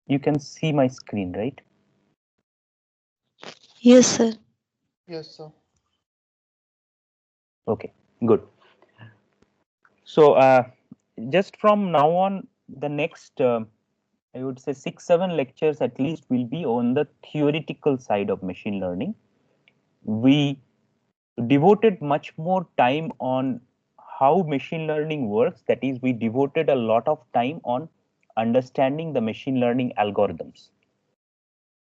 You can see my screen, right? Yes, sir. Yes, sir. Okay, good. So just from now on, the next I would say 6-7 lectures at least will be on the theoretical side of machine learning. We devoted much more time on how machine learning works. That is, we devoted a lot of time on understanding the machine learning algorithms,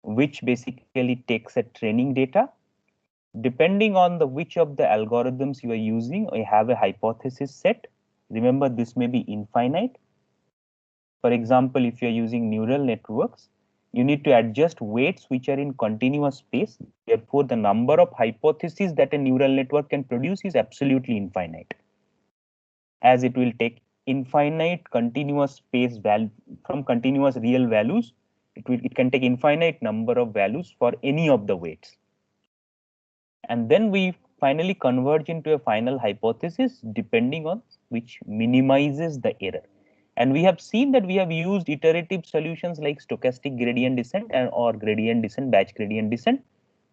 which basically takes a training data. Depending on the which of the algorithms you are using, I have a hypothesis set. Remember, this may be infinite. For example, if you're using neural networks, you need to adjust weights which are in continuous space. Therefore, the number of hypotheses that a neural network can produce is absolutely infinite, as it will take infinite continuous space value from continuous real values. It can take infinite number of values for any of the weights. And then we finally converge into a final hypothesis depending on which minimizes the error. And we have seen that we have used iterative solutions like stochastic gradient descent and or gradient descent, batch gradient descent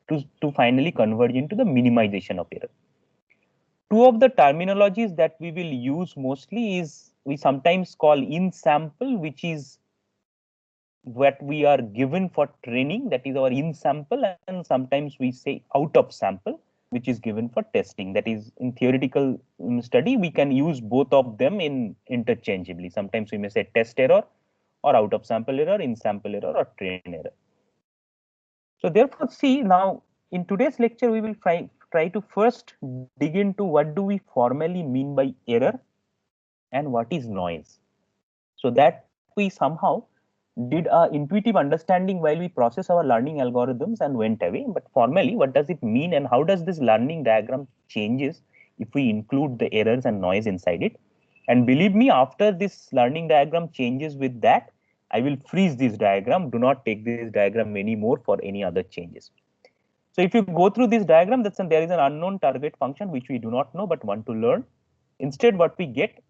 to finally converge into the minimization of error. Two of the terminologies that we will use mostly is we sometimes call in sample, which is what we are given for training, that is our in sample, and sometimes we say out of sample, which is given for testing. That is, in theoretical study, we can use both of them in interchangeably. Sometimes we may say test error or out of sample error, in sample error, or train error. So therefore, see, now in today's lecture, we will try to first dig into what do we formally mean by error and what is noise, so that we somehow did a intuitive understanding while we process our learning algorithms and went away. But formally, what does it mean and how does this learning diagram changes if we include the errors and noise inside it? And believe me, after this learning diagram changes with that, I will freeze this diagram. Do not take this diagram anymore for any other changes. So if you go through this diagram, there is an unknown target function which we do not know but want to learn. Instead, what we get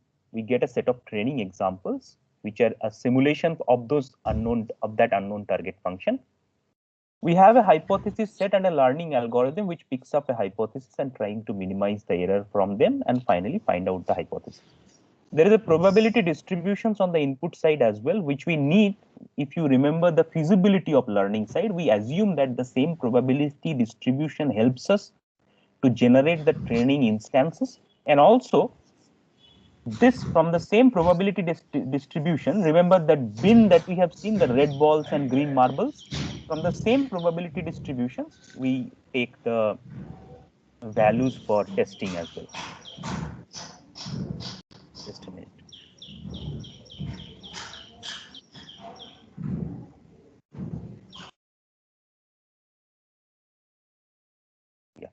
a set of training examples which are a simulation of that unknown target function. We have a hypothesis set and a learning algorithm which picks up a hypothesis and trying to minimize the error from them and finally find out the hypothesis. There is a probability distributions on the input side as well, which we need. If you remember the feasibility of learning side, we assume that the same probability distribution helps us to generate the training instances. And also, this from the same probability distribution, remember that bin that we have seen, the red balls and green marbles, from the same probability distributions, we take the values for testing as well. Just a minute. Yeah.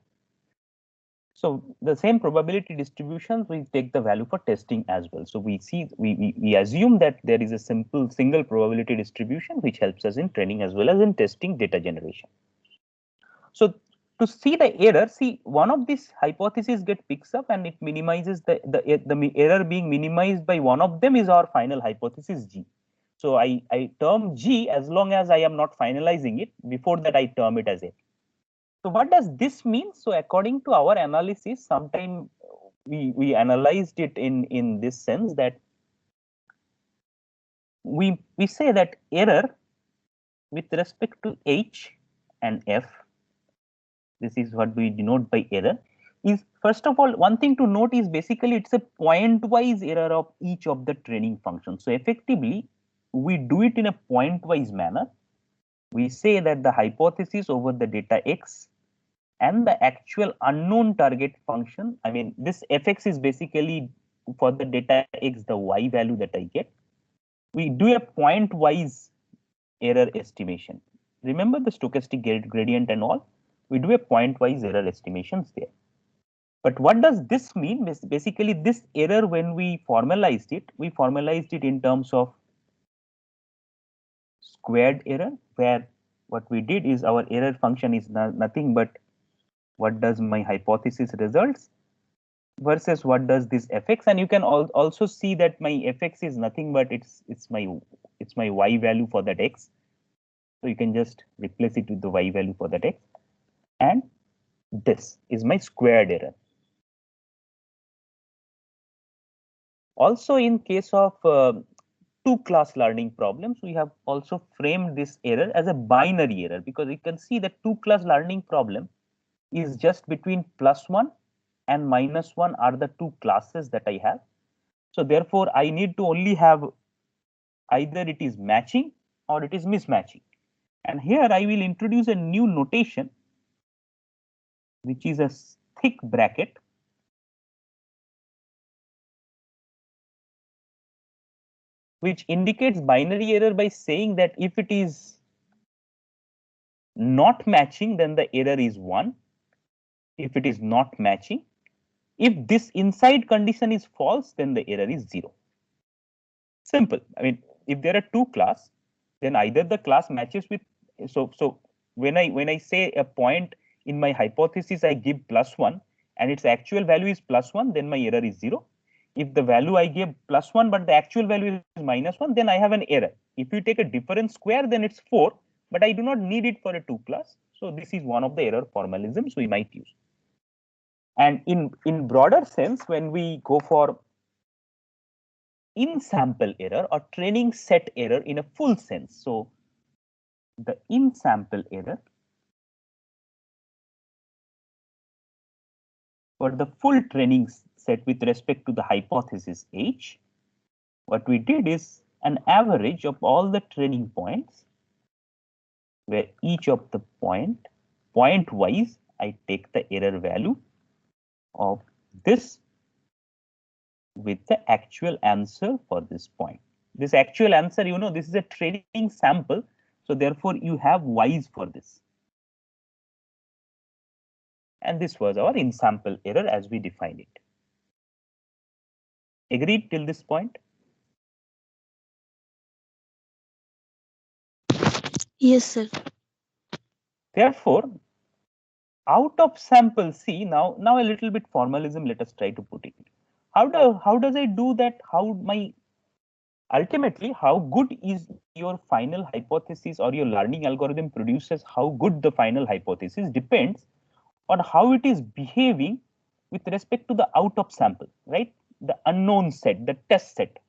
So the same probability distributions, we take the value for testing as well. So we see, we assume that there is a simple single probability distribution which helps us in training as well as in testing data generation. So to see the error, see one of these hypotheses get picks up and it minimizes the error being minimized by one of them is our final hypothesis G. So I term G as long as I am not finalizing it. Before that, I term it as A. So what does this mean? So according to our analysis, sometime we analyzed it in this sense that we say that error with respect to H and F, this is what we denote by error, is first of all, one thing to note is basically it's a point-wise error of each of the training functions. So effectively, we do it in a point-wise manner. We say that the hypothesis over the data X and the actual unknown target function, I mean, this fx is basically for the data X, the Y value that I get. We do a point-wise error estimation. Remember the stochastic gradient and all? We do a point-wise error estimations there. But what does this mean? Basically, this error, when we formalized it in terms of squared error, where what we did is our error function is nothing but what does my hypothesis results versus what does this fx. And you can also see that my fx is nothing but it's my It's my y value for that x. So you can just replace it with the y value for that x. And this is my squared error. Also, in case of two-class learning problems, we have also framed this error as a binary error, because you can see that two-class learning problem is just between +1 and -1 are the two classes that I have. So therefore, I need to only have either it is matching or it is mismatching. And here I will introduce a new notation, which is a thick bracket, which indicates binary error by saying that if it is not matching, then the error is 1. If it is not matching, if this inside condition is false, then the error is 0. Simple. I mean, if there are two class, then either the class matches with, so when I say a point in my hypothesis, I give +1 and its actual value is +1, then my error is 0. If the value I gave +1 but the actual value is -1, then I have an error. If you take a difference square, then it's 4, but I do not need it for a two class. So this is one of the error formalisms we might use. And in broader sense, when we go for in sample error or training set error in a full sense, so the in sample error for the full training set with respect to the hypothesis H, what we did is an average of all the training points, where each of the point wise, I take the error value of this with the actual answer for this point. This actual answer, this is a training sample. So therefore, you have y's for this. And this was our in sample error as we defined it. Agreed till this point? Yes, sir. Therefore, out of sample C, now a little bit formalism, let us try to put it. How does I do that? Ultimately, how good is your final hypothesis or your learning algorithm produces how good the final hypothesis depends on how it is behaving with respect to the out of sample, right? The unknown set, the test set.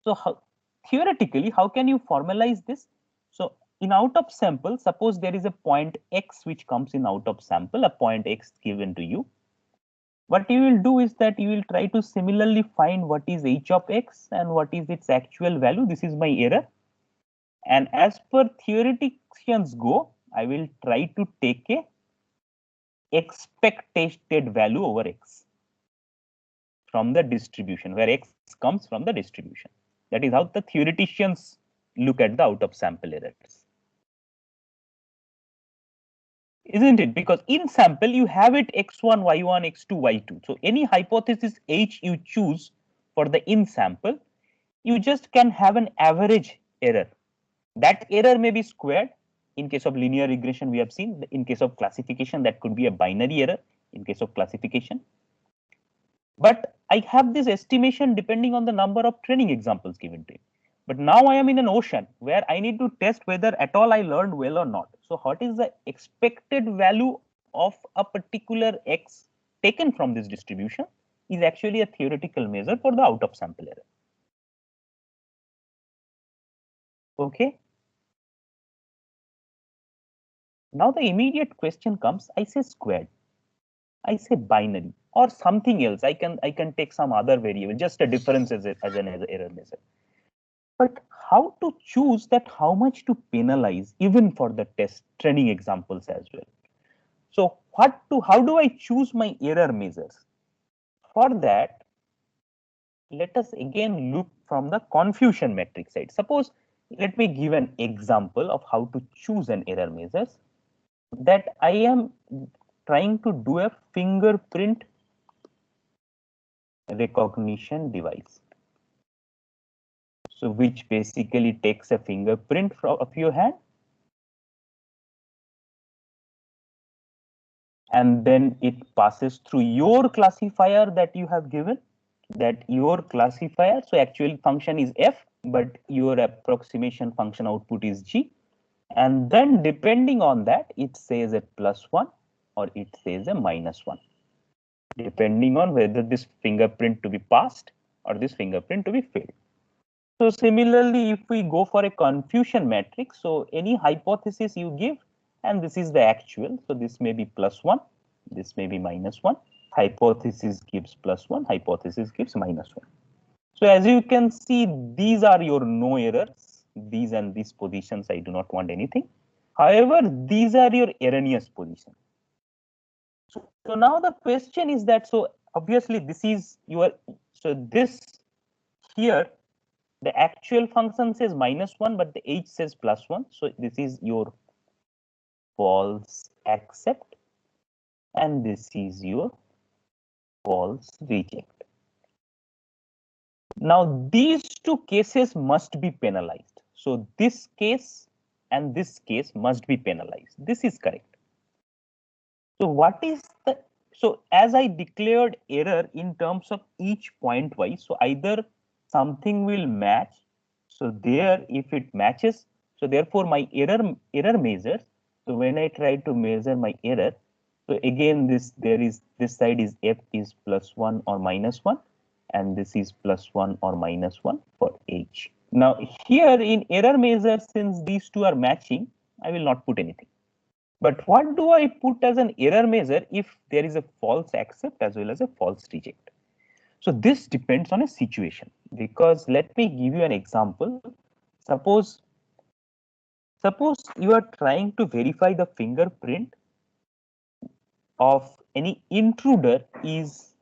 So theoretically, how can you formalize this? So in out of sample, suppose there is a point X which comes in out of sample, a point X given to you. What you will do is that you will try to similarly find what is h of x and what is its actual value. This is my error. And as per theoreticians go, I will try to take a expected value over x from the distribution, where x comes from the distribution. That is how the theoreticians look at the out of sample errors. Isn't it? Because in sample, you have it x1, y1, x2, y2. So any hypothesis H you choose for the in sample, you just can have an average error. That error may be squared. In case of linear regression, we have seen. In case of classification, that could be a binary error in case of classification. But I have this estimation depending on the number of training examples given to it. But now I am in an ocean where I need to test whether at all I learned well or not. So what is the expected value of a particular x taken from this distribution is actually a theoretical measure for the out of sample error. Okay. Now the immediate question comes, I say squared, I say binary or something else. I can take some other variable, just a difference as an error measure. But how to choose that, how much to penalize even for the test training examples as well. So how do I choose my error measures? For that, let us again look from the confusion metric side. Suppose, let me give an example of how to choose an error measures, that I am trying to do a fingerprint recognition device. So which basically takes a fingerprint of your hand and then it passes through your classifier that you have given, that your classifier. So actual function is f, but your approximation function output is G. And then depending on that, it says a +1 or it says a -1, depending on whether this fingerprint to be passed or this fingerprint to be failed. So similarly, if we go for a confusion matrix, so any hypothesis you give, and this is the actual, so this may be +1, this may be -1, hypothesis gives +1, hypothesis gives -1. So as you can see, these are your no errors, these and these positions, I do not want anything. However, these are your erroneous positions. So now the question is that, so obviously this is your, so this here, the actual function says -1, but the H says +1. So this is your false accept, and this is your false reject. Now these two cases must be penalized. So this case and this case must be penalized. This is correct. So what is the, so as I declared error in terms of each point wise, so either something will match. So there, if it matches, so therefore my error measures. So when I try to measure my error, so again this side is f is +1 or -1, and this is +1 or -1 for h. Now here in error measure, since these two are matching, I will not put anything. But what do I put as an error measure if there is a false accept as well as a false reject? So this depends on a situation, because let me give you an example. Suppose you are trying to verify the fingerprint of any intruder is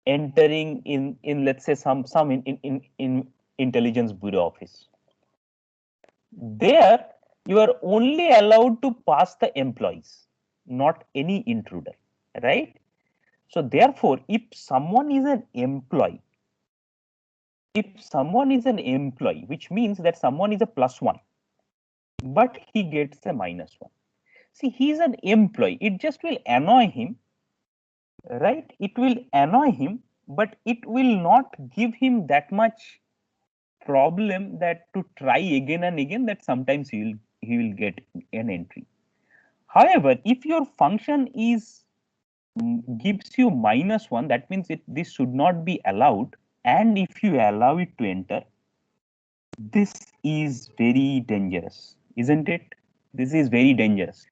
entering in let's say some in intelligence bureau office. There you are only allowed to pass the employees, not any intruder, right? So therefore, if someone is an employee, which means that someone is a +1, but he gets a -1. See, he's an employee. It just will annoy him, right? It will annoy him, but it will not give him that much problem that to try again and again, that sometimes he will get an entry. However, if your function is gives you -1, that means this should not be allowed. And if you allow it to enter, this is very dangerous, isn't it? This is very dangerous.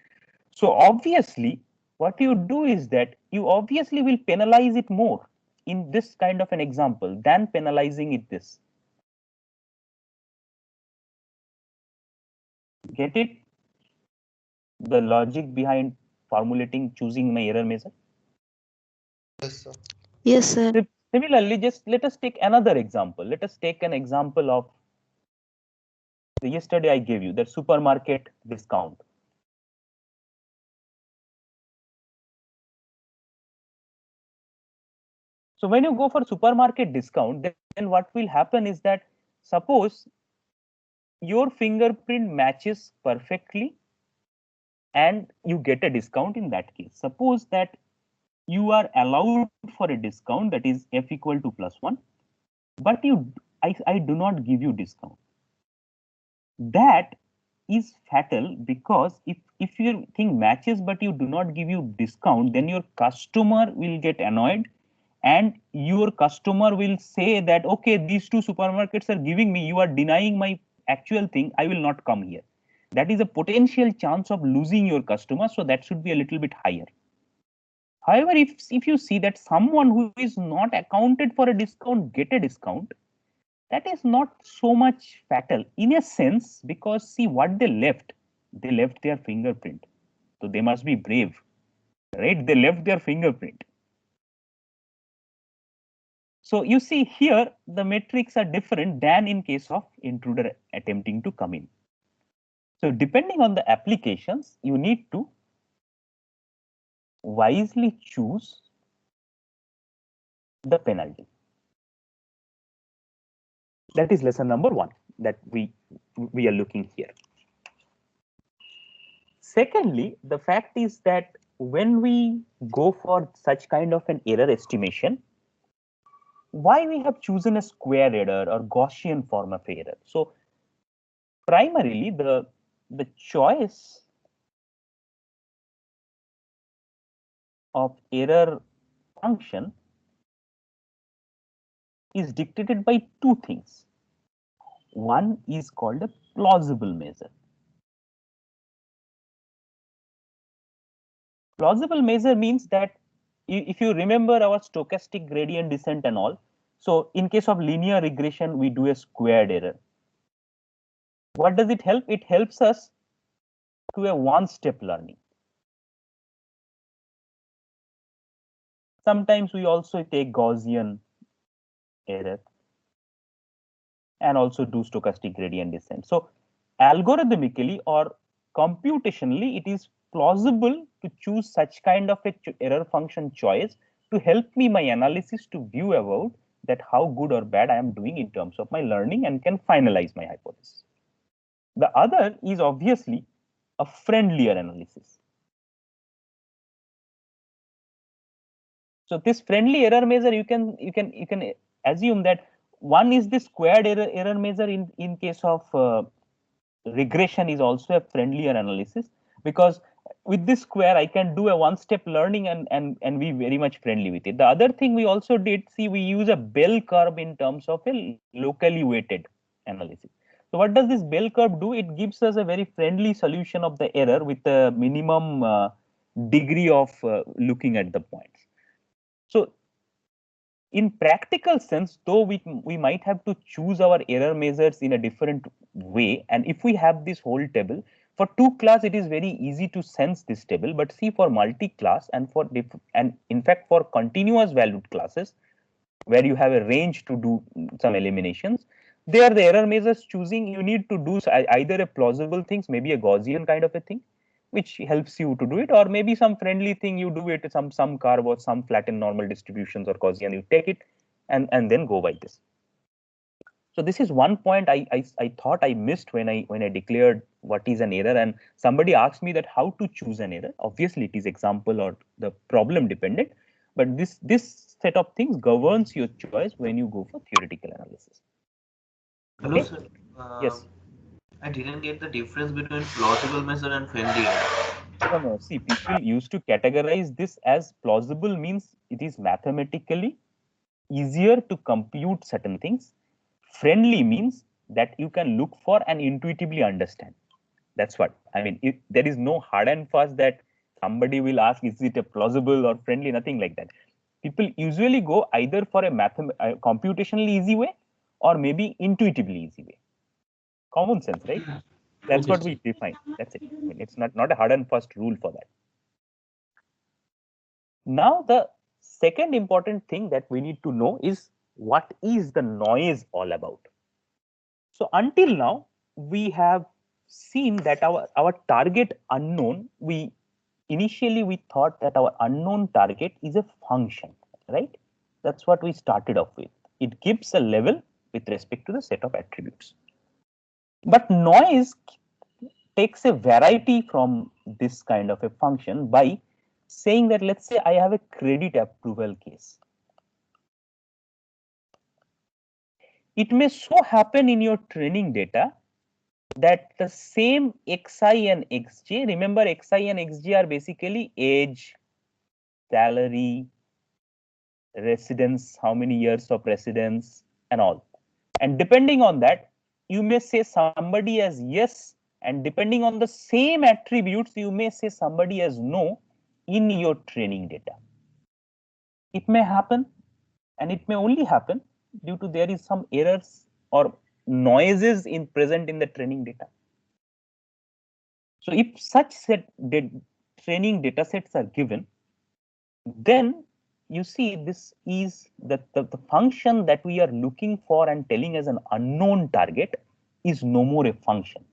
So obviously, what you do is that you obviously will penalize it more in this kind of an example than penalizing it this. Get it? The logic behind formulating, choosing my error measure. Yes, sir. Yes, sir. Similarly, just let us take another example. Let us take an example of yesterday I gave you that supermarket discount. So when you go for supermarket discount, then what will happen is that suppose your fingerprint matches perfectly and you get a discount in that case. Suppose that you are allowed for a discount, that is f equal to +1, but I do not give you discount. That is fatal, because if your thing matches but you do not give you discount, then your customer will get annoyed, and your customer will say that, okay, these two supermarkets are giving me, you are denying my actual thing, I will not come here. That is a potential chance of losing your customer, so that should be a little bit higher. However, if you see that someone who is not accounted for a discount get a discount, that is not so much fatal in a sense, because see what they left their fingerprint, so they must be brave, right? They left their fingerprint. So you see here the metrics are different than in case of intruder attempting to come in. So depending on the applications, you need to wisely choose the penalty. That is lesson number 1 that we are looking here. Secondly, the fact is that when we go for such kind of an error estimation, why we have chosen a square error or Gaussian form of error? So primarily the choice of error function is dictated by two things. One is called a plausible measure. Plausible measure means that if you remember our stochastic gradient descent and all, so in case of linear regression, we do a squared error. What does it help? It helps us to a one-step learning. Sometimes we also take Gaussian error and also do stochastic gradient descent. So algorithmically or computationally, it is plausible to choose such kind of a error function choice to help me my analysis to view about that how good or bad I am doing in terms of my learning and can finalize my hypothesis. The other is obviously a friendlier analysis. So this friendly error measure, you can assume that one is the squared error measure in case of regression is also a friendlier analysis, because with this square I can do a one-step learning and be very much friendly with it. The other thing we also did, see, we use a bell curve in terms of a locally weighted analysis. So what does this bell curve do? It gives us a very friendly solution of the error with a minimum degree of looking at the points. So in practical sense, though we might have to choose our error measures in a different way, and if we have this whole table for two class, it is very easy to sense this table. But see, for multi-class and and in fact for continuous valued classes where you have a range to do some eliminations, there the error measures choosing, you need to do either a plausible things, maybe a Gaussian kind of a thing which helps you to do it, or maybe some friendly thing you do it, some curve or some flattened normal distributions or Gaussian, you take it and then go by this. So this is one point I thought I missed when I declared what is an error, and somebody asked me that how to choose an error. Obviously, it is example or the problem dependent, but this set of things governs your choice when you go for theoretical analysis. Hello, Okay. sir. Uh, Yes. I didn't get the difference between plausible measure and friendly error. No, no. See, people used to categorize this as plausible means it is mathematically easier to compute certain things. Friendly means that you can look for and intuitively understand. That's what I mean. There is no hard and fast that somebody will ask, is it a plausible or friendly? Nothing like that. People usually go either for a computationally easy way or maybe intuitively easy way. Common sense, right? That's Okay, what sir. we define. That's it. I mean, it's not a hard and fast rule for that. Now, the second important thing that we need to know is what is the noise all about? So until now, we have seen that our target unknown, we initially we thought that our unknown target is a function, right? That's what we started off with. It gives a level with respect to the set of attributes. But noise takes a variety from this kind of a function by saying that, let's say I have a credit approval case. It may so happen in your training data that the same xi and xj, remember xi and xj are basically age, salary, residence, how many years of residence and all. And depending on that, you may say somebody as yes, and depending on the same attributes, you may say somebody as no in your training data. It may happen, and it may only happen due to there is some errors or noises in present in the training data. So if such training data sets are given, then you see this is the function that we are looking for and telling as an unknown target is no more a function,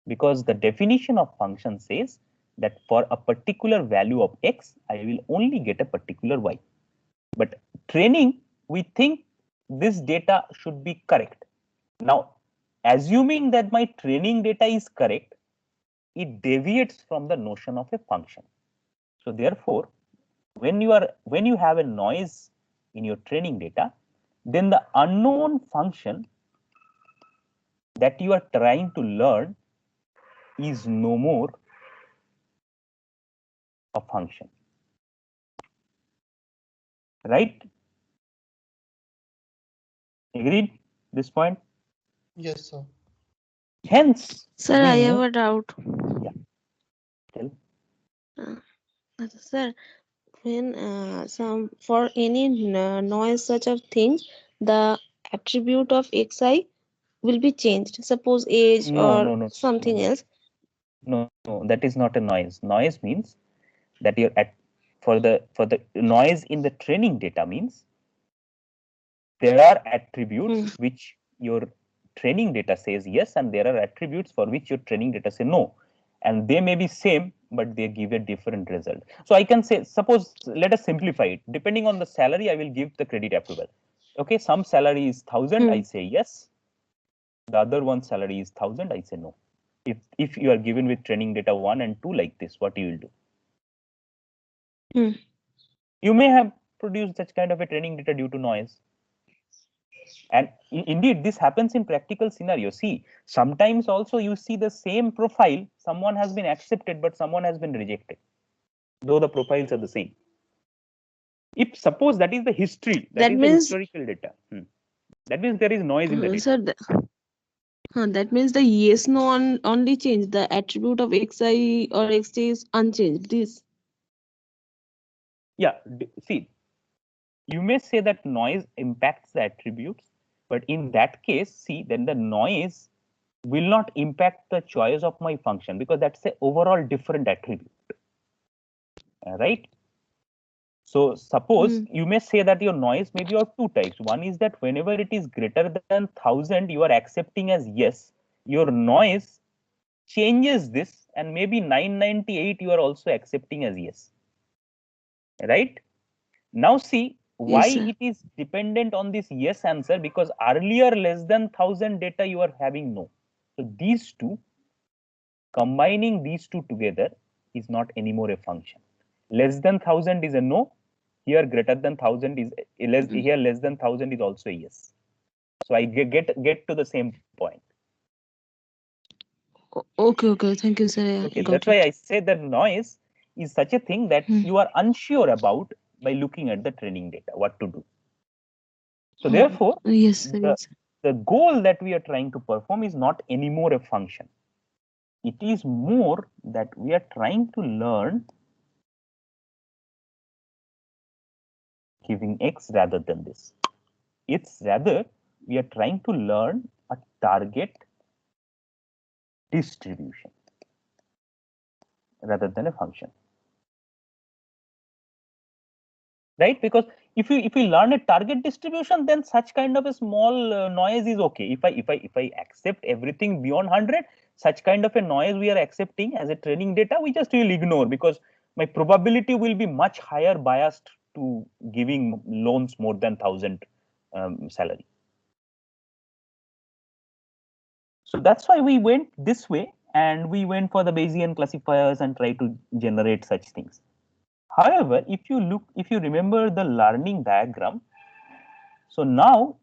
because the definition of function says that for a particular value of x, I will only get a particular y. But training, we think this data should be correct. Now, assuming that my training data is correct, it deviates from the notion of a function. So therefore, when you have a noise in your training data, then the unknown function that you are trying to learn is no more a function, right? Agreed this point? Yes, sir. Hence Sir, we I have move. a doubt. Yeah, tell. Uh, Sir, when some for any noise such of things, the attribute of xi will be changed. Suppose age No, or no, no, no, something no, else. no, that is not a noise. Noise means that you're at for the noise in the training data means there are attributes Hmm. which your training data says yes, and there are attributes for which your training data say no, and they may be same but they give a different result. So I can say, suppose, let us simplify it. Depending on the salary, I will give the credit approval. Okay, some salary is 1,000, I Hmm. say yes. The other one salary is 1,000, I say no. If you are given with training data 1 and 2 like this, what you will do? Hmm. You may have produced such kind of a training data due to noise. And indeed, this happens in practical scenario. See, sometimes also you see the same profile, someone has been accepted, but someone has been rejected, though the profiles are the same. If suppose that is the history, that That is the means, historical data, that means there is noise in the data. sir, that means the yes no only change. The attribute of xi or xt is unchanged. This. Yeah, see, you may say that noise impacts the attributes, but in that case, see, then the noise will not impact the choice of my function because that's the overall different attribute, right? So suppose Hmm. you may say that your noise may be of two types. One is that whenever it is greater than 1,000, you are accepting as yes. Your noise changes this, and maybe 998 you are also accepting as yes, right? Now see why Yes, sir. it is dependent on this yes answer, because earlier less than 1,000 data you are having no. So these two, combining these two together is not anymore a function. Less than 1,000 is a no. Here greater than 1,000 is less. Hmm. Here less than 1,000 is also a yes. So I get to the same point. Okay, okay. Thank you, sir. I Okay, that's got why it. I say that noise is such a thing that Hmm. you are unsure about by looking at the training data, what to do. So Hmm. therefore, Yes, sir. the Yes. the goal that we are trying to perform is not anymore a function. It is more that we are trying to learn giving x rather than this. It's rather we are trying to learn a target distribution rather than a function, right? Because if you learn a target distribution, then such kind of a small noise is okay. If I accept everything beyond 100, such kind of a noise we are accepting as a training data, we just will ignore, because my probability will be much higher biased to giving loans more than 1,000 salary. So that's why we went this way, and we went for the Bayesian classifiers and try to generate such things. However, if you remember the learning diagram, so now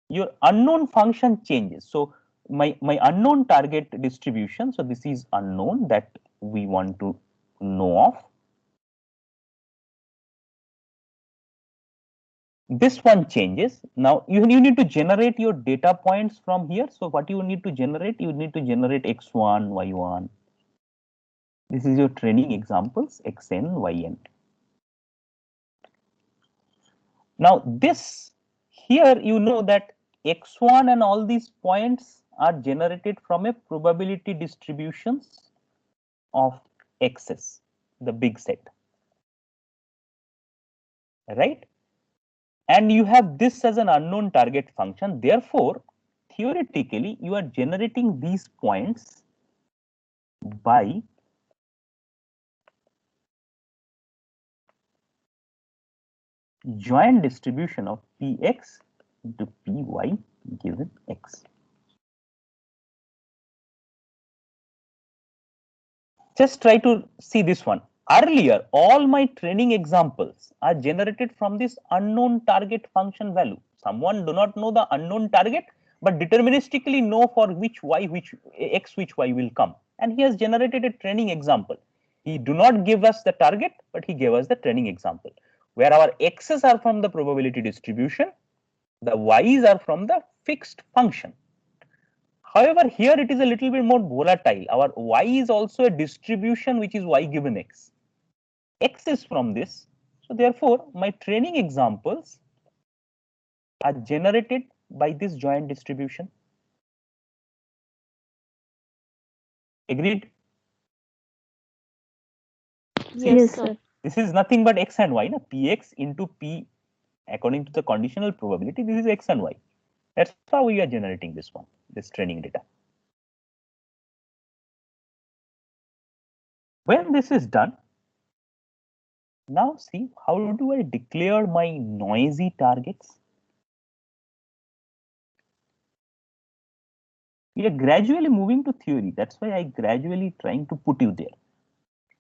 your unknown function changes. So my unknown target distribution, so this is unknown that we want to know of. This one changes. Now you need to generate your data points from here. So what you need to generate? You need to generate x1, y1. This is your training examples, xn, yn. Now this here you know that x1 and all these points are generated from a probability distributions of x's, the big set, right? And you have this as an unknown target function. Therefore, theoretically, you are generating these points by joint distribution of px into py given x. Just try to see this one. Earlier, all my training examples are generated from this unknown target function value. Someone do not know the unknown target, but deterministically know for which y, which x, which y will come. And he has generated a training example. He do not give us the target, but he gave us the training example, where our x's are from the probability distribution, the y's are from the fixed function. However, here it is a little bit more volatile. Our y is also a distribution which is y given x. X is from this. So therefore, my training examples are generated by this joint distribution. Agreed? Yes, sir. This is nothing but x and y. Na? Px into p according to the conditional probability. This is x and y. That's how we are generating this one, this training data. When this is done, now see how do I declare my noisy targets? We are gradually moving to theory. That's why I gradually trying to put you there.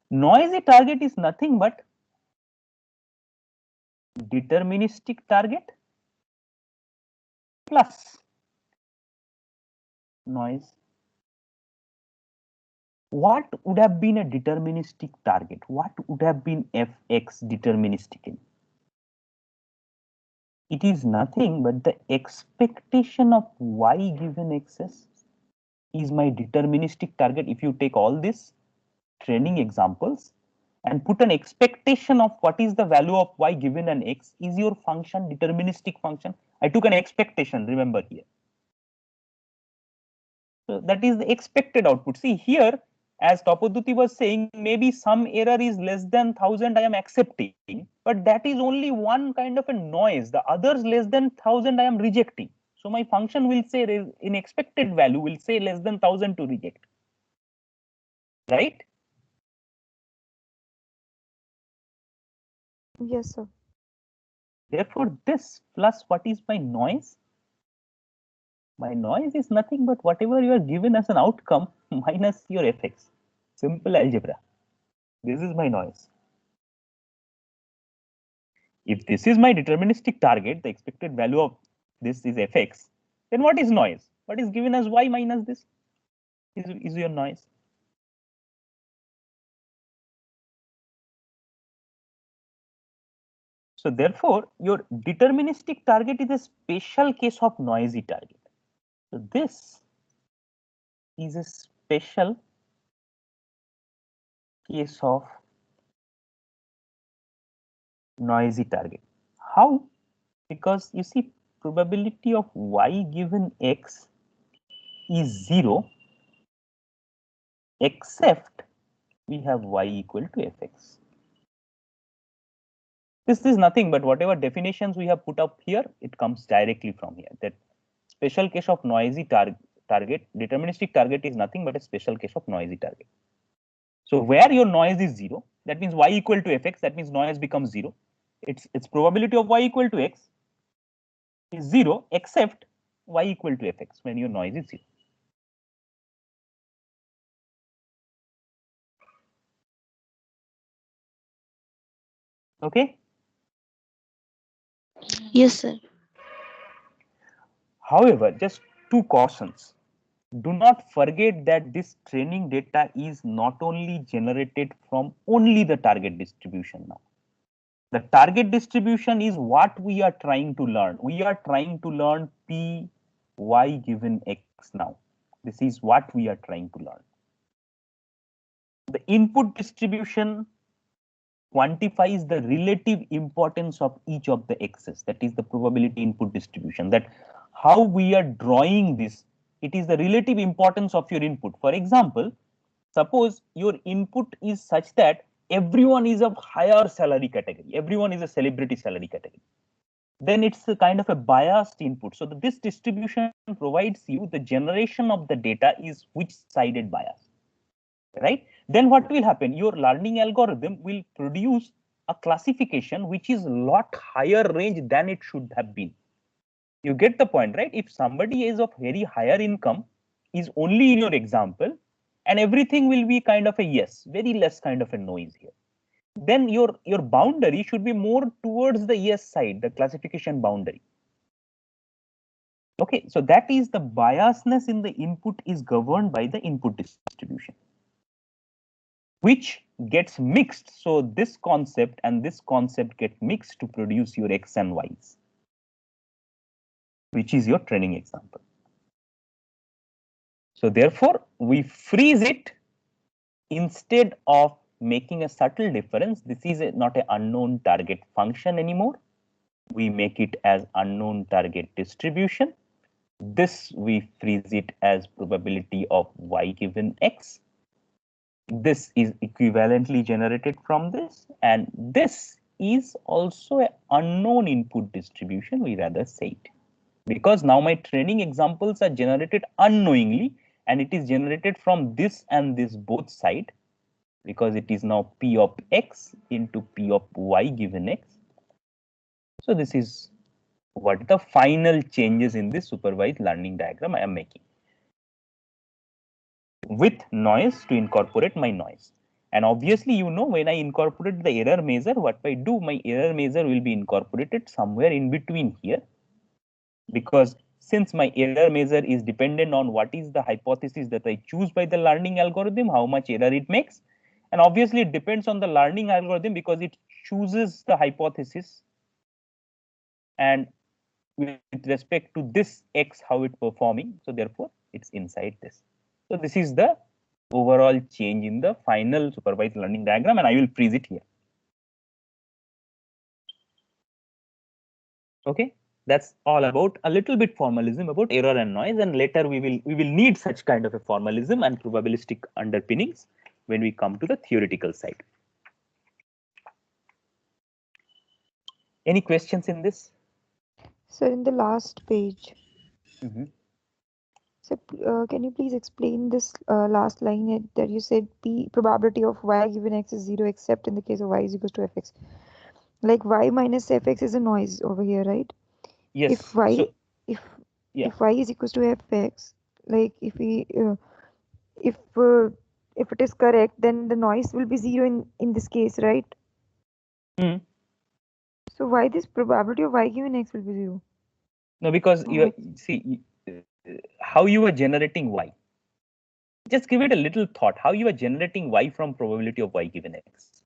Noisy target is nothing but deterministic target plus noise. What would have been a deterministic target? What would have been fx deterministically? It is nothing but the expectation of y given x's is my deterministic target. If you take all these training examples and put an expectation of what is the value of y given an x is your function, deterministic function. I took an expectation, remember here. So that is the expected output. See here, as Tapaduti was saying, maybe some error is less than 1000 I am accepting, but that is only one kind of a noise. The others less than 1000 I am rejecting. So my function will say in expected value will say less than 1000 to reject. Right? Yes, sir. Therefore, this plus what is my noise? My noise is nothing but whatever you are given as an outcome minus your fx. Simple algebra. This is my noise. If this is my deterministic target, the expected value of this is fx, then what is noise? What is given as y minus this is your noise. So therefore, your deterministic target is a special case of noisy target. So this is a special case of noisy target. How? Because you see, probability of y given x is 0 except we have y equal to fx. This is nothing but whatever definitions we have put up here, it comes directly from here. That special case of noisy target, deterministic target is nothing but a special case of noisy target. So where your noise is 0, that means y equal to fx, that means noise becomes 0. Its probability of y equal to x is 0 except y equal to fx when your noise is 0. Okay. Yes, sir. However, just two cautions. Do not forget that this training data is not only generated from only the target distribution now. The target distribution is what we are trying to learn. We are trying to learn p y given x now. This is what we are trying to learn. The input distribution quantifies the relative importance of each of the x's. That is the probability input distribution. That how we are drawing this, it is the relative importance of your input. For example, suppose your input is such that everyone is of higher salary category, everyone is a celebrity salary category, then it's a kind of a biased input. So this distribution provides you the generation of the data is which sided bias, right? Then what will happen? Your learning algorithm will produce a classification which is a lot higher range than it should have been. You get the point, right? If somebody is of very higher income is only in your example, and everything will be kind of a yes, very less kind of a noise here. then your boundary should be more towards the yes side, the classification boundary. Okay, so that is the biasness in the input is governed by the input distribution, which gets mixed. So this concept and this concept get mixed to produce your x and y's, which is your training example. So therefore, we freeze it instead of making a subtle difference. This is not an unknown target function anymore. We make it as unknown target distribution. This we freeze it as probability of y given x. This is equivalently generated from this, and this is also an unknown input distribution, we rather say it, because now my training examples are generated unknowingly, and it is generated from this and this both side, because it is now p of x into p of y given x. So this is what the final changes in this supervised learning diagram I am making, with noise to incorporate my noise. And obviously, you know, when I incorporate the error measure, what I do, my error measure will be incorporated somewhere in between here, because since my error measure is dependent on what is the hypothesis that I choose by the learning algorithm, how much error it makes. And obviously, it depends on the learning algorithm because it chooses the hypothesis, and with respect to this x, how it's performing. So therefore, it's inside this. So this is the overall change in the final supervised learning diagram, and I will freeze it here. Okay, that's all about a little bit formalism about error and noise, and later we will need such kind of a formalism and probabilistic underpinnings when we come to the theoretical side. Any questions in this? Sir, in the last page, Mm-hmm. so can you please explain this last line that you said p probability of y given x is 0 except in the case of y is equals to fx. Like y minus fx is a noise over here, right? Yes. If y So if yeah. if y is equals to fx, like if uh, if it is correct, then the noise will be 0 in this case, right? Mm. So why this probability of y given x will be 0? No, because you Oh, see how you are generating y. Just give it a little thought. How you are generating y from probability of y given x.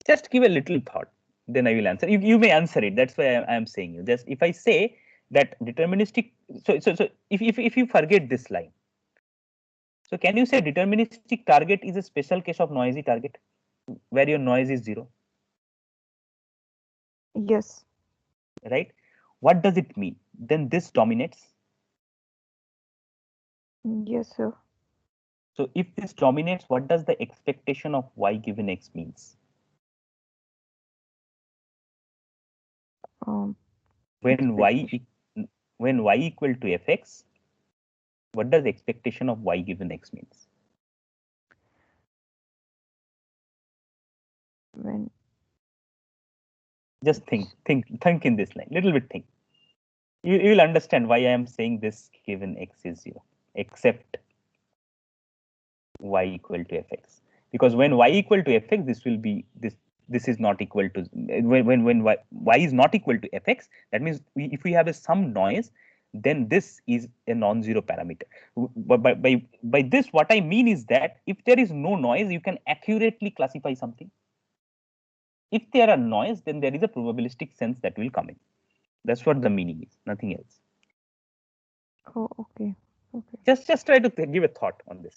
Just give a little thought. Then I will answer. You may answer it. That's why I am saying you. Just if I say that deterministic. So if you forget this line. So can you say deterministic target is a special case of noisy target where your noise is 0, yes. right? What does it mean? Then this dominates. Yes, sir. So if this dominates, what does the expectation of y given x means? Um, When y expectation when y equal to fx, what does expectation of y given x means? when Just think in this line. Little bit think. You will understand why I am saying this given x is 0, except y equal to fx. Because when y equal to fx, this will be this. This is not equal to when y is not equal to fx. That means if we have a some noise, then this is a non-zero parameter. But by this, what I mean is that if there is no noise, you can accurately classify something. If there are noise, then there is a probabilistic sense that will come in. That's what the meaning is, nothing else. oh, okay. Okay. Just try to give a thought on this.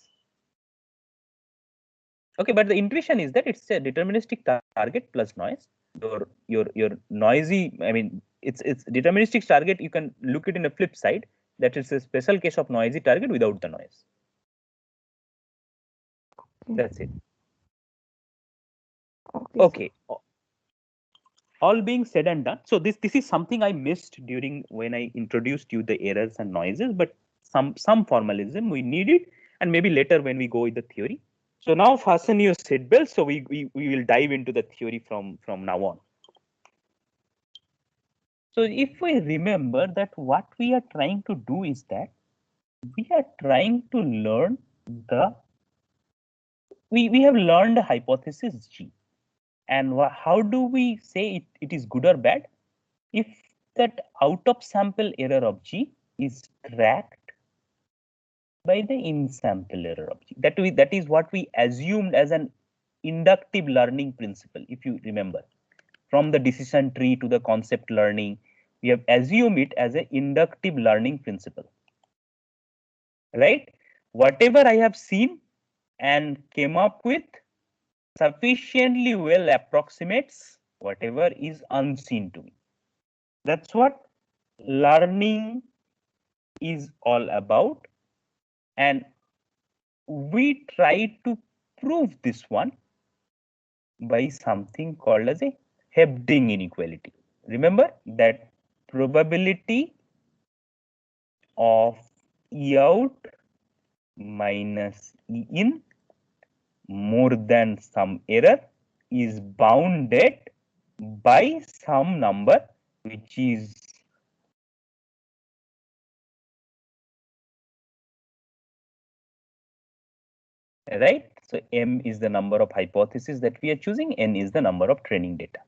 Okay, but the intuition is that it's a deterministic target plus noise. Your noisy, I mean, it's deterministic target. You can look it in a flip side, that it's a special case of noisy target without the noise. Okay. That's it. Okay, sir. Okay. All being said and done. So this is something I missed during when I introduced you the errors and noises, but some formalism we need it, and maybe later when we go with the theory. So now fasten your seatbelt. So we will dive into the theory from now on. So if we remember that what we are trying to do is that we are trying to learn the we have learned hypothesis G, and how do we say it is good or bad? If that out of sample error of G is tracked by the in sample error of G. That is what we assumed as an inductive learning principle. If you remember, from the decision tree to the concept learning, we have assumed it as an inductive learning principle, right? Whatever I have seen and came up with sufficiently well approximates whatever is unseen to me. That's what learning is all about, and we try to prove this one by something called as a Hebding inequality. Remember that probability of E out minus E in more than some error is bounded by some number which is right. So M is the number of hypotheses that we are choosing, N is the number of training data.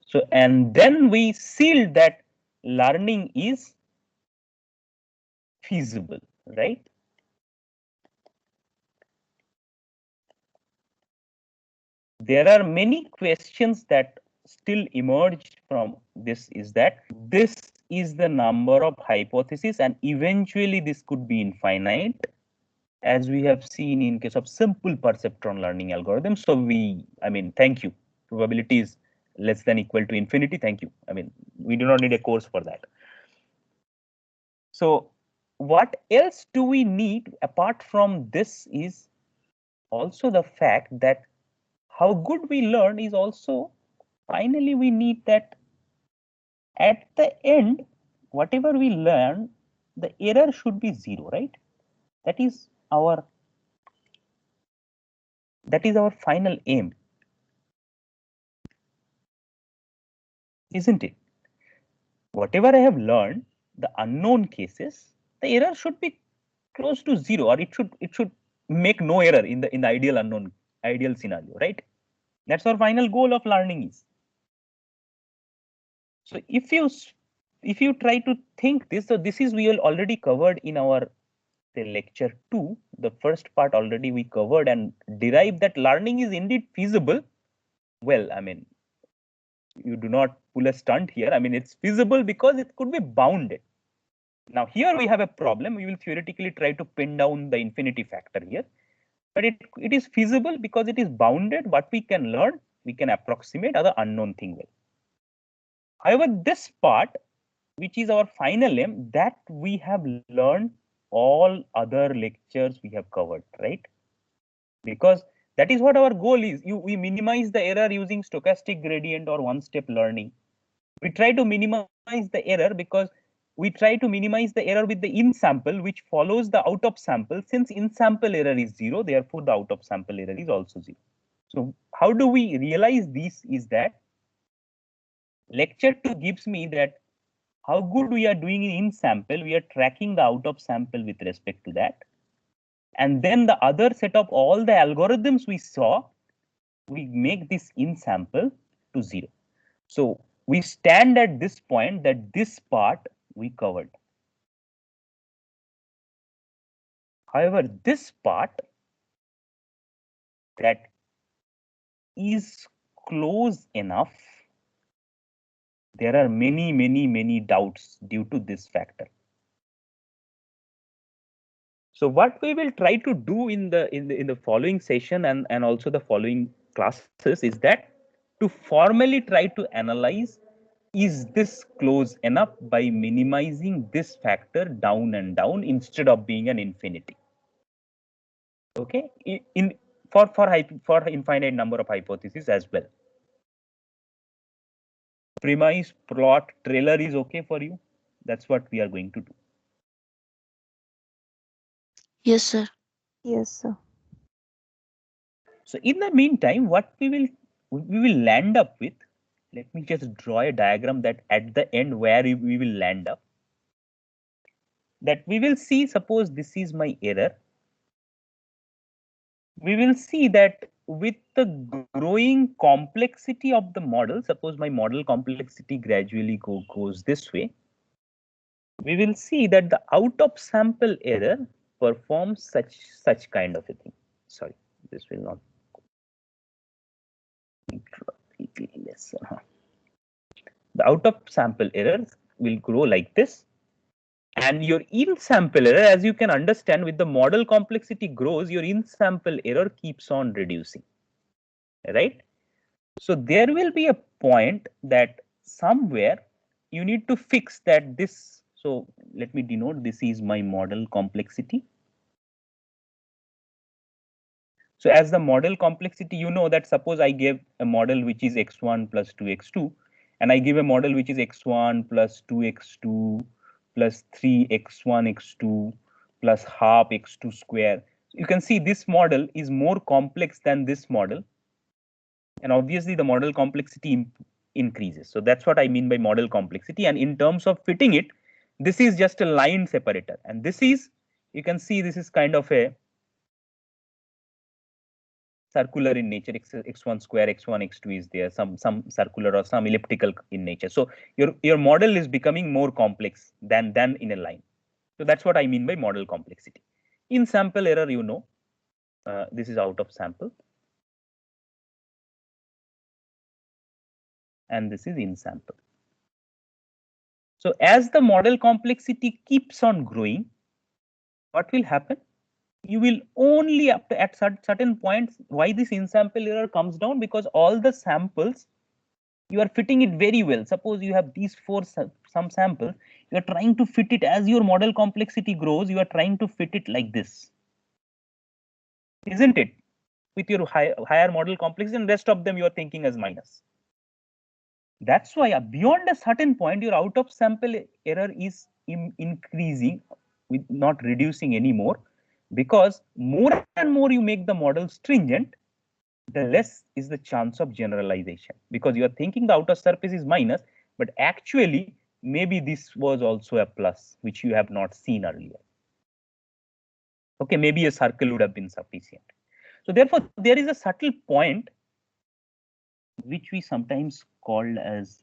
So, and then we seal that learning is feasible, right? There are many questions that still emerge from this, is that this is the number of hypotheses and eventually this could be infinite, as we have seen in case of simple perceptron learning algorithms. So thank you. Probability is less than equal to infinity. Thank you. We do not need a course for that. So what else do we need apart from this is also the fact that how good we learn is also finally we need that at the end, whatever we learn, the error should be zero, right? That is our final aim, isn't it? Whatever I have learned, the unknown cases, the error should be close to zero, or it should make no error in the ideal scenario, right? That's our final goal of learning is. So if you try to think this, so this is we all already covered in our lecture 2. The first part already we covered and derived that learning is indeed feasible. Well, you do not pull a stunt here. It's feasible because it could be bounded. Now here we have a problem. We will theoretically try to pin down the infinity factor here, but it is feasible because it is bounded. What we can learn, we can approximate other unknown thing well. However, this part, which is our final aim, that we have learned all other lectures we have covered, right? Because that is what our goal is. We minimize the error using stochastic gradient or one-step learning. We try to minimize the error because we try to minimize the error with the in sample, which follows the out of sample. Since in sample error is zero, therefore the out of sample error is also zero. So how do we realize this is that lecture 2 gives me that how good we are doing in sample, we are tracking the out of sample with respect to that. And then the other set of all the algorithms we saw, we make this in sample to zero. So we stand at this point that this part we covered. However, this part that is close enough, there are many doubts due to this factor. So what we will try to do in the following session and also the following classes is that to formally try to analyze, is this close enough by minimizing this factor down and down instead of being an infinity. Okay, for infinite number of hypotheses as well. Premise, plot, trailer is okay for you. That's what we are going to do. Yes, sir. Yes, sir. So in the meantime, what we will land up with, let me just draw a diagram that at the end where we will land up, that we will see, suppose this is my error we will see that with the growing complexity of the model, suppose my model complexity gradually goes this way, we will see that the out of sample error performs such kind of a thing. Sorry, this will not less. The out of sample errors will grow like this, and your in sample error, as you can understand, with the model complexity grows, your in sample error keeps on reducing, right? So there will be a point that somewhere you need to fix that this. So let me denote, this is my model complexity. So as the model complexity, you know that suppose I gave a model which is x1 plus 2x2, and I give a model which is x1 plus 2x2 plus 3x1 x2 plus half x2 square. You can see this model is more complex than this model, and obviously the model complexity increases. So that's what I mean by model complexity. And in terms of fitting it, this is just a line separator, and this is, you can see this is kind of a circular in nature. X1 square, x1 x2 is there, some circular or some elliptical in nature. So your model is becoming more complex than in a line. So that's what I mean by model complexity. In sample error, you know, this is out of sample, and this is in sample. So as the model complexity keeps on growing, what will happen? You will only at certain points, why this in sample error comes down, because all the samples you are fitting it very well. Suppose you have these some samples, you are trying to fit it. As your model complexity grows, you are trying to fit it like this, isn't it? With your higher model complexity, and rest of them you are thinking as minus. That's why beyond a certain point, your out of sample error is increasing, with not reducing anymore, because more and more you make the model stringent, the less is the chance of generalization, because you are thinking the outer surface is minus, but actually maybe this was also a plus, which you have not seen earlier. Okay, maybe a circle would have been sufficient. So therefore, there is a subtle point which we sometimes called as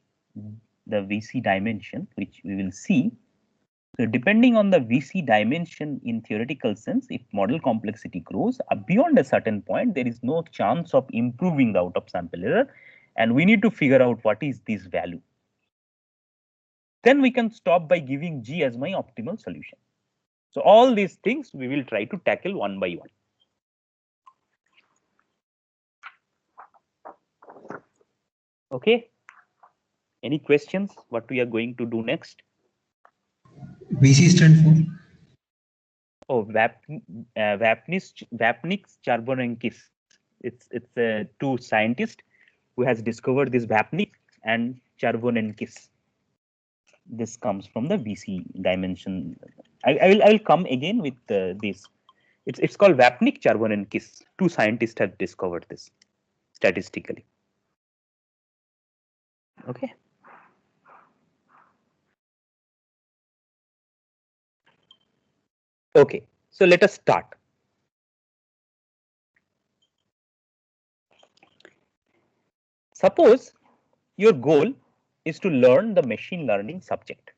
the VC dimension, which we will see. So depending on the VC dimension in theoretical sense, if model complexity grows beyond a certain point, there is no chance of improving the out of sample error, and we need to figure out what is this value. Then we can stop by giving G as my optimal solution. So all these things we will try to tackle one by one. Okay. Any questions? What we are going to do next? VC stand for? Oh, Vapnik Charbonenkis. It's two scientists who has discovered this Vapnik and Charbonenkis. This comes from the VC dimension. I will come again with this. It's called Vapnik Charbonenkis. Two scientists have discovered this statistically. Okay. Okay. So let us start. Suppose your goal is to learn the machine learning subject.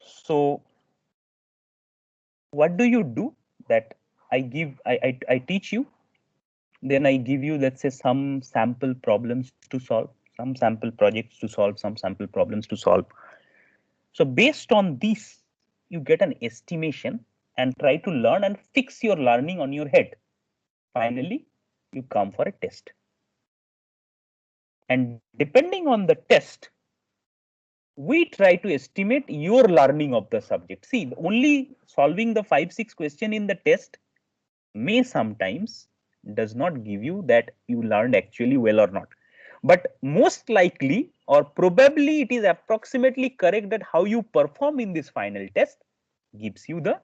So what do you do? That I teach you, then I give you, let's say, some sample problems to solve, some sample projects to solve, some sample problems to solve. So based on this, you get an estimation and try to learn and fix your learning on your head. Finally, you come for a test. And depending on the test, we try to estimate your learning of the subject. See, only solving the 5-6 question in the test may sometimes does not give you that you learned actually well or not. But most likely or probably it is approximately correct that how you perform in this final test gives you the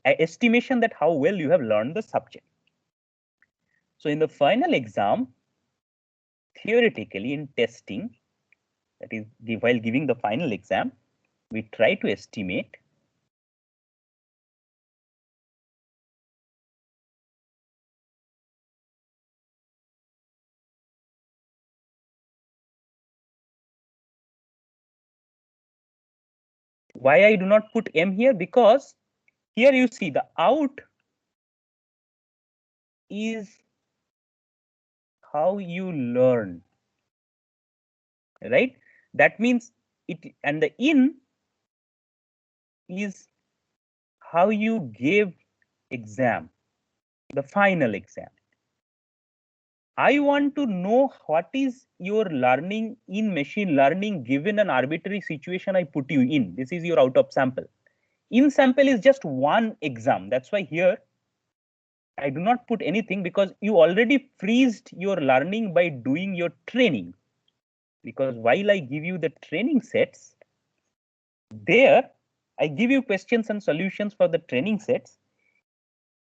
estimation that how well you have learned the subject. So in the final exam, theoretically in testing, that is while giving the final exam, we try to estimate Why I do not put M here? Because here you see the out is how you learn, right? That means it, and the in is how you gave exam, the final exam. I want to know what is your learning in machine learning given an arbitrary situation I put you in. This is your out of sample. In sample is just one exam. That's why here I do not put anything, because you already freezed your learning by doing your training. Because while I give you the training sets, there I give you questions and solutions for the training sets.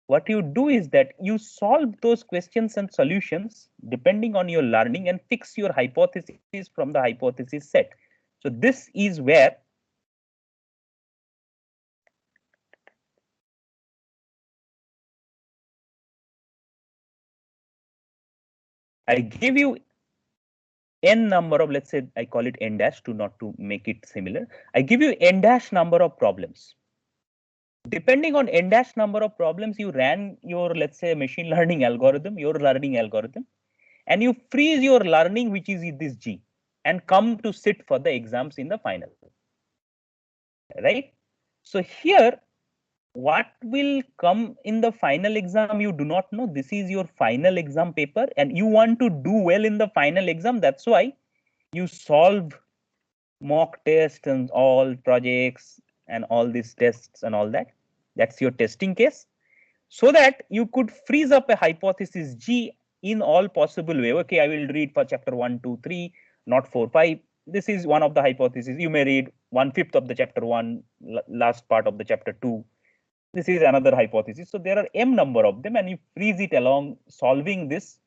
What you do is that you solve those questions and solutions depending on your learning and fix your hypothesis from the hypothesis set. So this is where I give you n number of, let's say I call it n dash to not to make it similar. I give you n dash number of problems. Depending on n dash number of problems, you ran your, let's say, machine learning algorithm, your learning algorithm, and you freeze your learning, which is this G, and come to sit for the exams in the final. Right? So here, what will come in the final exam, you do not know. This is your final exam paper, and you want to do well in the final exam. That's why you solve mock tests and all projects and all these tests and all that. That's your testing case, so that you could freeze up a hypothesis G in all possible way. Okay, I will read for chapter 1, 2, 3, not 4, 5. This is one of the hypotheses. You may read 1/5 of the chapter 1, last part of the chapter 2. This is another hypothesis. So there are m number of them, and you freeze it along solving this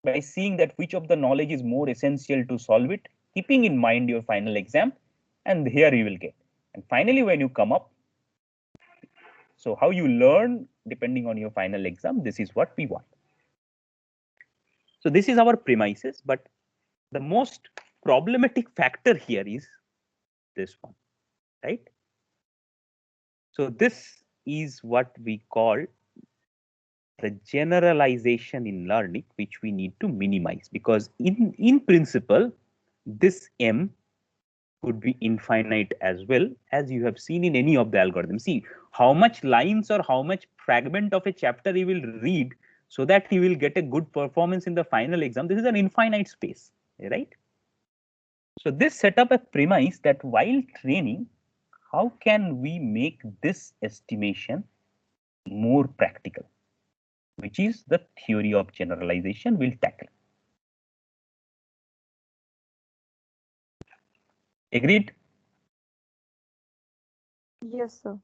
by seeing that which of the knowledge is more essential to solve it, keeping in mind your final exam, and here you will get. And finally, when you come up, so how you learn depending on your final exam, this is what we want. So this is our premises, but the most problematic factor here is this one, right? So this is what we call the generalization in learning, which we need to minimize, because in principle, this M could be infinite as well, as you have seen in any of the algorithms. See how much lines or how much fragment of a chapter you will read so that you will get a good performance in the final exam. This is an infinite space, right? So this set up a premise that while training, how can we make this estimation more practical, which is the theory of generalization we'll tackle. Agreed? Yes, sir.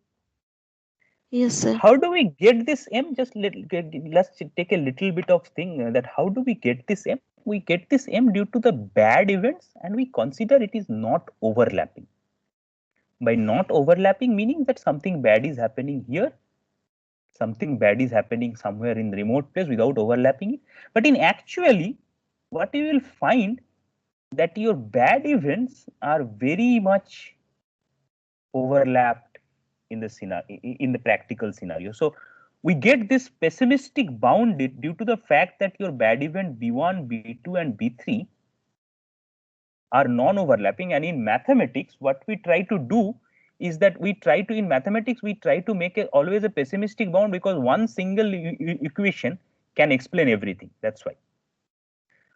Yes, sir. How do we get this M? Just let's take a little bit of thing that how do we get this M? We get this M due to the bad events, and we consider it is not overlapping. By not overlapping, meaning that something bad is happening here, something bad is happening somewhere in the remote place without overlapping it. But in actually, what you will find that your bad events are very much overlapped in the scenario, in the practical scenario. So we get this pessimistic bound due to the fact that your bad event B1, B2, and B3 are non-overlapping. And in mathematics, what we try to do is that we try to, in mathematics, we try to make always a pessimistic bound, because one single equation can explain everything. That's why.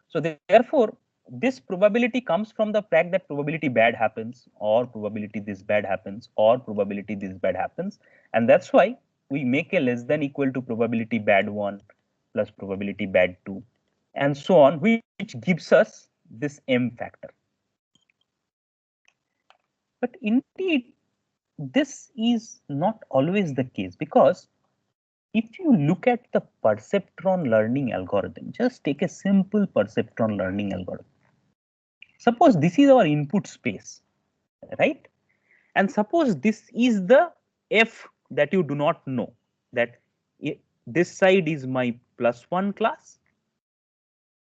So therefore, this probability comes from the fact that probability bad happens, or probability this bad happens, or probability this bad happens. And that's why we make a less than equal to probability bad 1 plus probability bad 2, and so on, which gives us this M factor. But indeed, this is not always the case, because if you look at the perceptron learning algorithm, just take a simple perceptron learning algorithm. Suppose this is our input space, right? And suppose this is the F that you do not know, that this side is my +1 class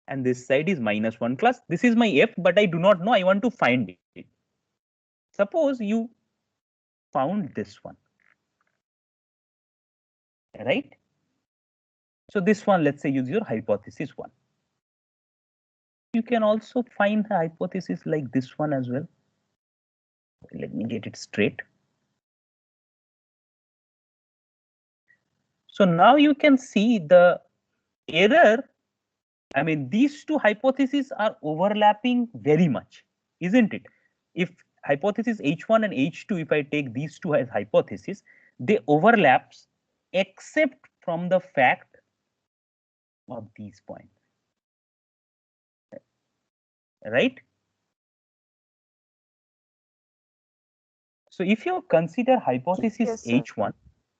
and this side is -1 class. This is my F, but I do not know. I want to find it. Suppose you found this one, right? So this one, let's say, use your hypothesis 1. You can also find the hypothesis like this one as well. Let me get it straight. So now you can see the error. I mean, these two hypotheses are overlapping very much, isn't it? If hypothesis H1 and H2, if I take these two as hypotheses, they overlaps except from the fact of these points, right? So if you consider hypothesis Yes, sir. H1,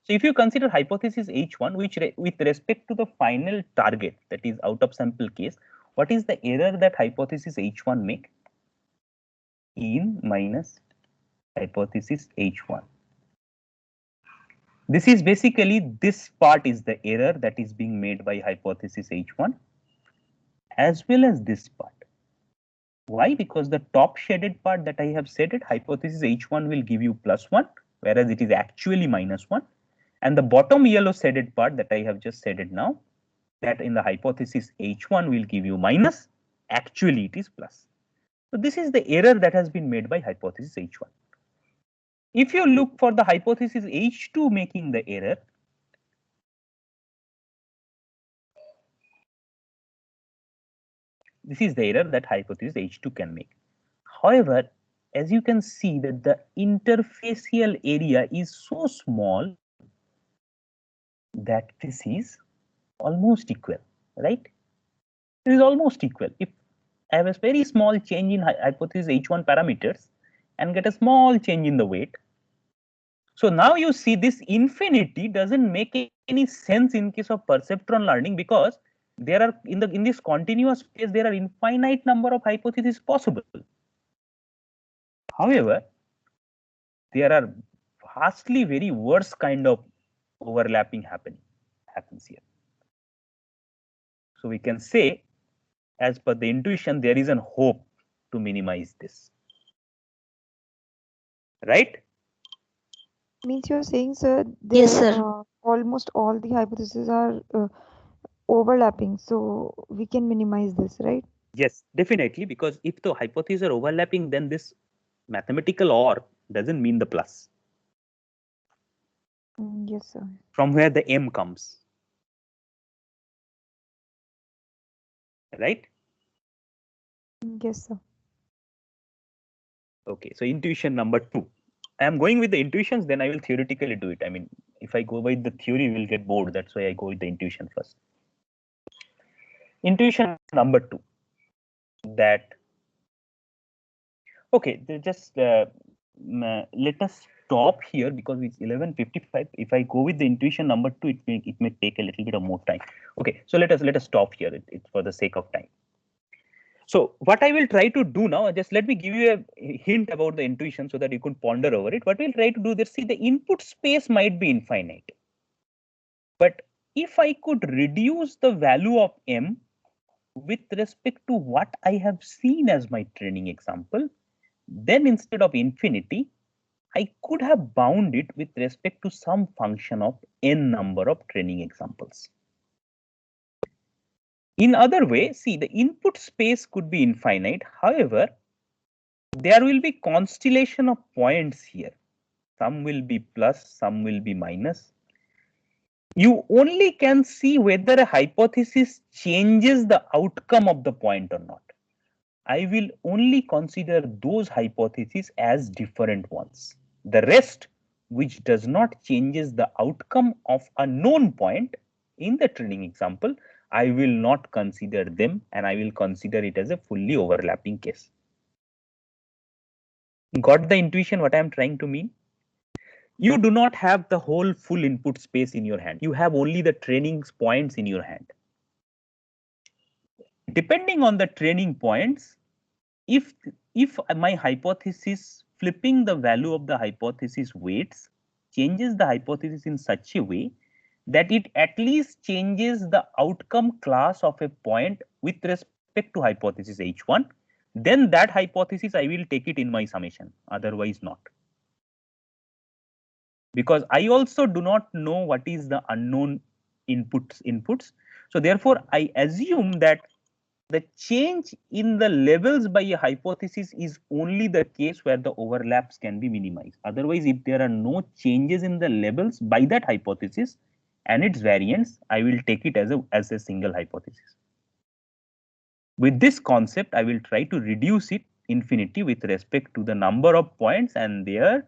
so if you consider hypothesis H1, which with respect to the final target, that is out of sample case, what is the error that hypothesis H1 make? In minus hypothesis H1. This is basically, this part is the error that is being made by hypothesis H1 as well as this part. Why? Because the top shaded part that I have said it, hypothesis H1 will give you +1, whereas it is actually -1. And the bottom yellow shaded part that I have just said it now, that in the hypothesis H1 will give you minus, actually it is plus. So this is the error that has been made by hypothesis H1. If you look for the hypothesis H2 making the error, this is the error that hypothesis H2 can make. However, as you can see that the interfacial area is so small that this is almost equal, right? It is almost equal. If I have a very small change in hypothesis H1 parameters and get a small change in the weight. So now you see this infinity doesn't make any sense in case of perceptron learning, because there are in this continuous space there are infinite number of hypotheses possible. However, there are vastly very worse kind of overlapping happens here. So we can say, as per the intuition, there is an hope to minimize this, right? Means you're saying, sir, Yes, there sir. almost all the hypotheses are overlapping, so we can minimize this, right? Yes, definitely, because if the hypotheses are overlapping, then this mathematical OR doesn't mean the plus, Yes, sir. from where the M comes, right? Yes, sir. Okay, so intuition number 2. I am going with the intuitions, then I will theoretically do it. I mean, if I go by the theory, we will get bored. That's why I go with the intuition first. Intuition number 2, that, okay, just let us stop here because it's 11:55. If I go with the intuition number 2, it may take a little bit of more time. Okay, so let us stop here. It's for the sake of time. So what I will try to do now, just let me give you a hint about the intuition so that you can ponder over it. What we'll try to do is, see, the input space might be infinite, but if I could reduce the value of M with respect to what I have seen as my training example, then instead of infinity, I could have bound it with respect to some function of n number of training examples. In other way, see, the input space could be infinite. However, there will be constellation of points here. Some will be plus, some will be minus. You only can see whether a hypothesis changes the outcome of the point or not. I will only consider those hypotheses as different ones. The rest, which does not changes the outcome of a known point in the training example, I will not consider them, and I will consider it as a fully overlapping case. Got the intuition what I am trying to mean? You do not have the whole full input space in your hand. You have only the training points in your hand. Depending on the training points, if my hypothesis, flipping the value of the hypothesis weights, changes the hypothesis in such a way that it at least changes the outcome class of a point with respect to hypothesis H1, then that hypothesis I will take it in my summation, otherwise not. because I also do not know what is the unknown inputs. So therefore, I assume that the change in the levels by a hypothesis is only the case where the overlaps can be minimized. Otherwise, if there are no changes in the levels by that hypothesis and its variance, I will take it as a single hypothesis. With this concept, I will try to reduce it infinity with respect to the number of points and their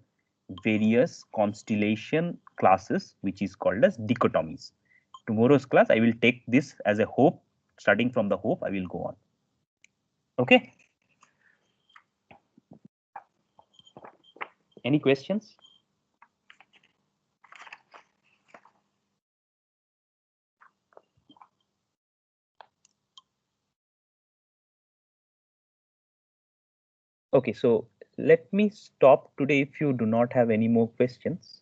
various constellation classes, which is called as dichotomies. Tomorrow's class, I will take this as a hope. Starting from the hope, I will go on. Okay. Any questions? Okay, so let me stop today if you do not have any more questions.